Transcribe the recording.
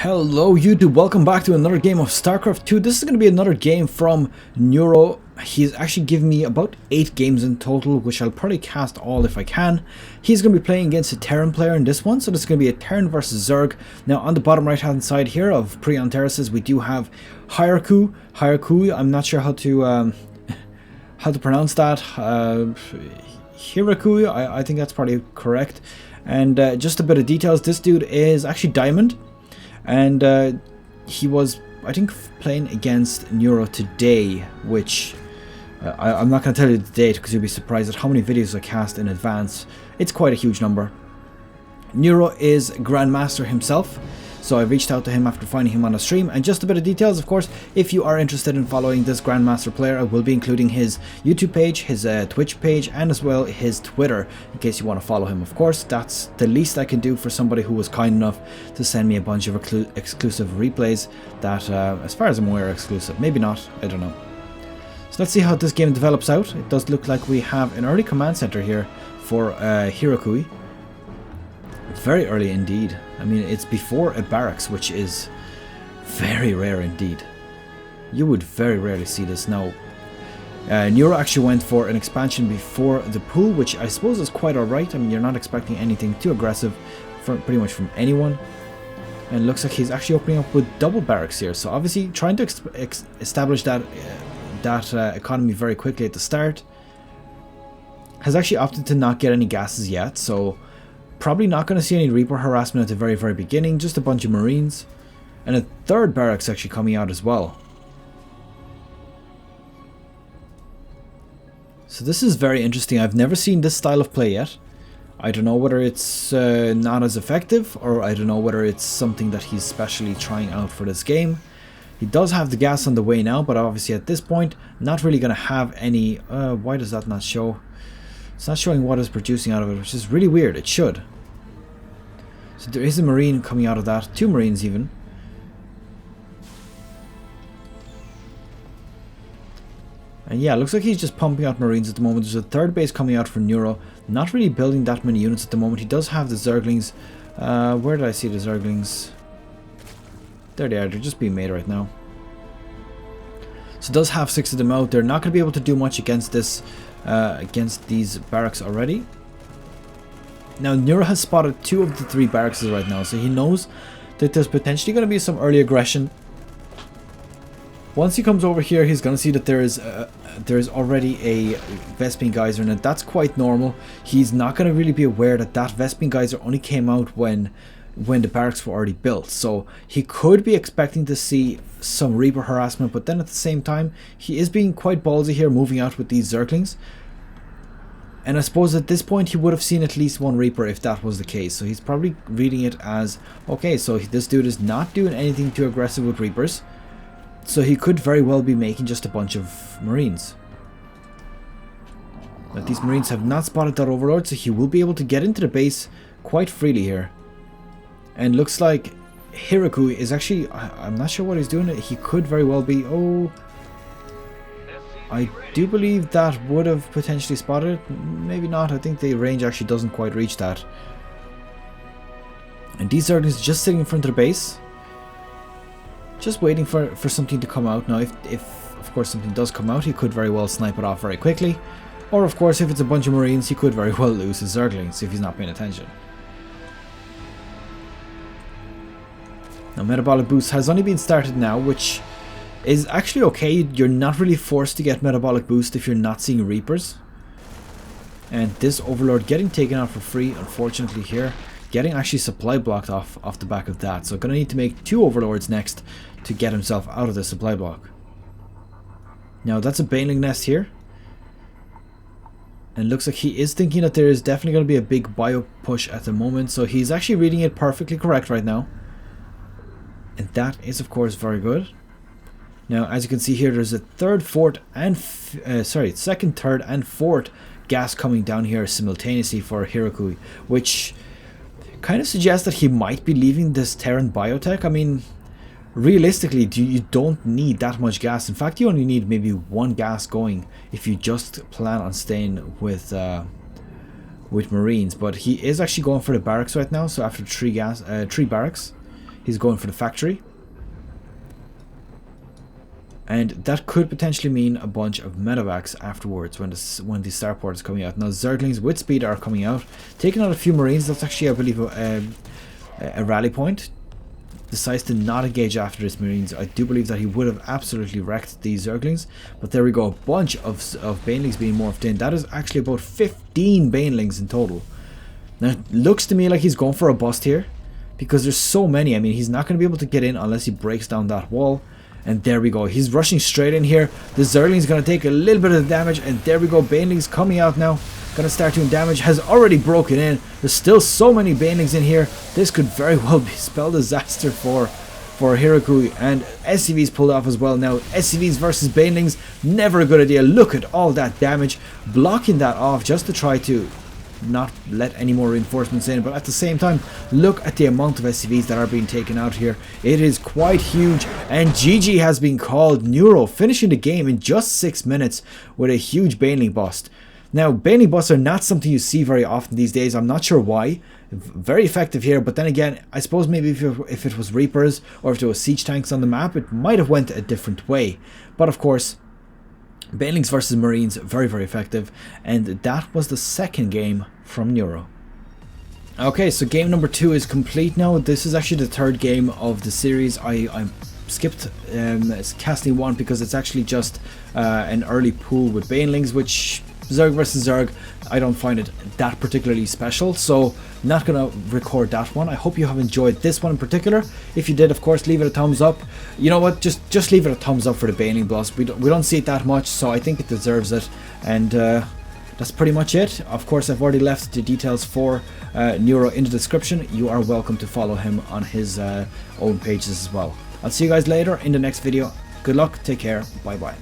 Hello YouTube, welcome back to another game of Starcraft 2. This is going to be another game from Neuro. He's actually given me about 8 games in total, which I'll probably cast all if I can. He's going to be playing against a Terran player in this one, so this is going to be a Terran versus Zerg. Now on the bottom right hand side here of Prion Terraces, we do have hirekui. I'm not sure how to pronounce that. Hirekui, I think that's probably correct. And just a bit of details, this dude is actually Diamond. And he was, I think, playing against Neuro today, which I'm not going to tell you the date because you'll be surprised at how many videos I cast in advance. It's quite a huge number. Neuro is Grandmaster himself, so I reached out to him after finding him on a stream. And just a bit of details, of course, if you are interested in following this Grandmaster player, I will be including his YouTube page, his Twitch page, and as well his Twitter, in case you want to follow him. Of course, that's the least I can do for somebody who was kind enough to send me a bunch of exclusive replays that, as far as I'm aware, are exclusive. Maybe not, I don't know. So let's see how this game develops out. It does look like we have an early command center here for hirekui. Very early indeed. I mean, it's before a barracks, which is very rare indeed. You would very rarely see this now. Neuro actually went for an expansion before the pool, which I suppose is quite alright. I mean, you're not expecting anything too aggressive pretty much from anyone. And it looks like he's actually opening up with double barracks here. So obviously trying to establish that economy very quickly at the start. Has actually opted to not get any gases yet, so probably not going to see any Reaper harassment at the very beginning, just a bunch of Marines. And a third barracks actually coming out as well. So this is very interesting. I've never seen this style of play yet. I don't know whether it's not as effective, or I don't know whether it's something that he's specially trying out for this game. He does have the gas on the way now, but obviously at this point, not really going to have any... why does that not show? It's not showing what is producing out of it, which is really weird. It should. So there is a Marine coming out of that. 2 Marines even. And yeah, it looks like he's just pumping out Marines at the moment. There's a third base coming out for Neuro. Not really building that many units at the moment. He does have the Zerglings. Where did I see the Zerglings? There they are. They're just being made right now. So does have 6 of them out. They're not going to be able to do much against this. Against these barracks already. Now Neuro has spotted 2 of the 3 barracks right now, so he knows that there's potentially going to be some early aggression. Once he comes over here, he's going to see that there is already a Vespene geyser in it. That's quite normal. He's not going to really be aware that that Vespene geyser only came out when the barracks were already built. So he could be expecting to see some Reaper harassment, but then at the same time, he is being quite ballsy here, moving out with these Zerglings. And I suppose at this point he would have seen at least 1 Reaper if that was the case. So he's probably reading it as, okay, so this dude is not doing anything too aggressive with Reapers. So he could very well be making just a bunch of Marines. But these Marines have not spotted that Overlord, so he will be able to get into the base quite freely here. And looks like hirekui is actually, I'm not sure what he's doing. He could very well be, oh, I do believe that would have potentially spotted it. Maybe not. I think the range actually doesn't quite reach that. And these Zerglings just sitting in front of the base. Just waiting for something to come out. Now, if of course something does come out, he could very well snipe it off very quickly. Or of course, if it's a bunch of Marines, he could very well lose his Zerglings if he's not paying attention. Now, Metabolic Boost has only been started now, which is actually okay. You're not really forced to get Metabolic Boost if you're not seeing Reapers. And this Overlord getting taken out for free, unfortunately here. Getting actually supply blocked off the back of that. So going to need to make 2 Overlords next to get himself out of the supply block. Now that's a Baneling nest here. And looks like he is thinking that there is definitely going to be a big bio push at the moment. So he's actually reading it perfectly correct right now. And that is of course very good. Now as you can see here, there's a second, third and fourth gas coming down here simultaneously for hirekui, which kind of suggests that he might be leaving this Terran biotech. I mean, realistically, you don't need that much gas. In fact, you only need maybe 1 gas going if you just plan on staying with Marines. But he is actually going for the barracks right now. So after 3 barracks, He's going for the factory. And that could potentially mean a bunch of medevacs afterwards when the starport is coming out. Now Zerglings with speed are coming out, taking out a few Marines. That's actually, I believe, a rally point. Decides to not engage after this Marines. I do believe that he would have absolutely wrecked these Zerglings. But there we go, a bunch of Banelings being morphed in. That is actually about 15 Banelings in total. Now it looks to me like he's going for a bust here, because there's so many. I mean, he's not going to be able to get in unless he breaks down that wall. And there we go. He's rushing straight in here. The Zergling's going to take a little bit of the damage. And there we go. Baneling's coming out now. Going to start doing damage. Has already broken in. There's still so many Banelings in here. This could very well be spell disaster for hirekui. And SCV's pulled off as well now. SCVs versus Banelings. Never a good idea. Look at all that damage. Blocking that off just to try to not let any more reinforcements in, but at the same time, look at the amount of SCVs that are being taken out here. It is quite huge, and GG has been called. Neuro finishing the game in just 6 minutes with a huge Baneling bust. Now, Baneling busts are not something you see very often these days. I'm not sure why. Very effective here, but then again, I suppose maybe if it was Reapers or if there was siege tanks on the map, it might have went a different way. But of course, Banelings versus Marines, very, very effective. And that was the second game from Neuro. Okay, so game number 2 is complete now. This is actually the third game of the series. I skipped casting 1 because it's actually just an early pool with Banelings, which Zerg versus Zerg, I don't find it that particularly special, so not gonna record that one. I hope you have enjoyed this one in particular. If you did, of course, leave it a thumbs up. You know what, just leave it a thumbs up for the Baneling bust. We don't see it that much, so I think it deserves it. And that's pretty much it. Of course, I've already left the details for Neuro in the description. You are welcome to follow him on his own pages as well. I'll see you guys later in the next video. Good luck, take care, bye bye.